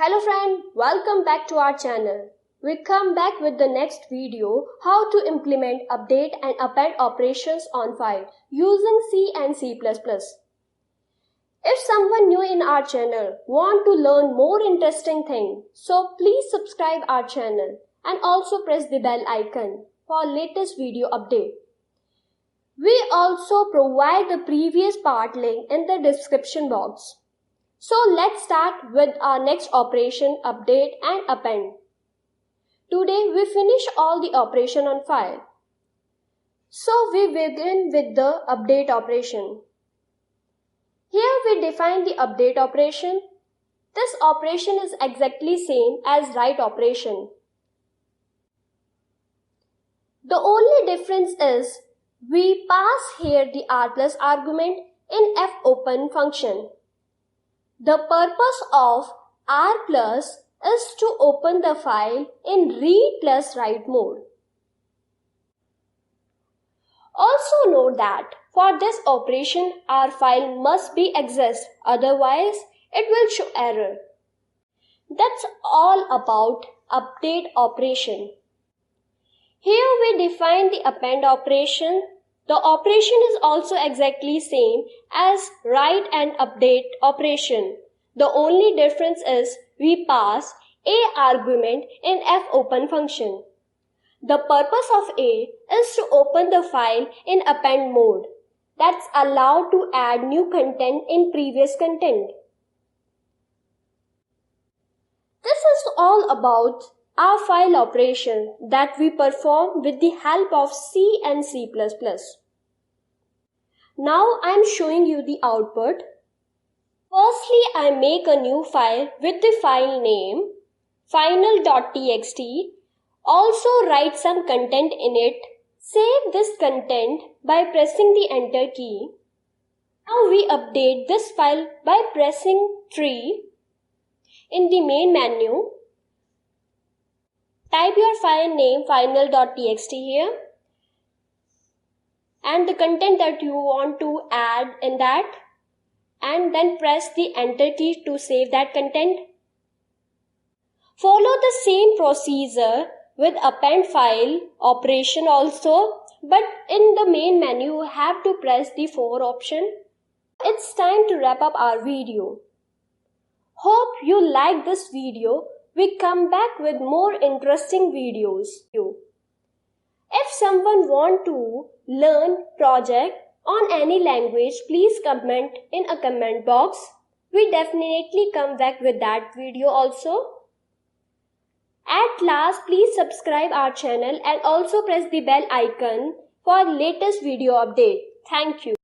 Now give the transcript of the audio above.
Hello friend, welcome back to our channel. We come back with the next video, how to implement update and append operations on file using C and C++. If someone new in our channel want to learn more interesting things, so please subscribe our channel and also press the bell icon for latest video update. We also provide the previous part link in the description box. So let's start with our next operation, update and append. Today we finish all the operation on file. So we begin with the update operation. Here we define the update operation. This operation is exactly same as write operation. The only difference is we pass here the r+ argument in fopen function. The purpose of r+ is to open the file in read plus write mode. Also note that for this operation our file must be exist, otherwise it will show error. That's all about update operation. Here we define the append operation. The operation is also exactly same as write and update operation. The only difference is we pass a argument in fopen function. The purpose of a is to open the file in append mode. That's allowed to add new content in previous content. This is all about our file operation that we perform with the help of C and C++. Now I am showing you the output. Firstly, I make a new file with the file name final.txt. Also write some content in it. Save this content by pressing the enter key. Now we update this file by pressing 3 in the main menu. Type your file name final.txt here and the content that you want to add in that, and then press the enter key to save that content. Follow the same procedure with append file operation also, but in the main menu you have to press the 4 option. It's time to wrap up our video. Hope you like this video. We come back with more interesting videos. If someone want to learn project on any language, please comment in a comment box. We definitely come back with that video also. At last, please subscribe our channel and also press the bell icon for latest video update. Thank you.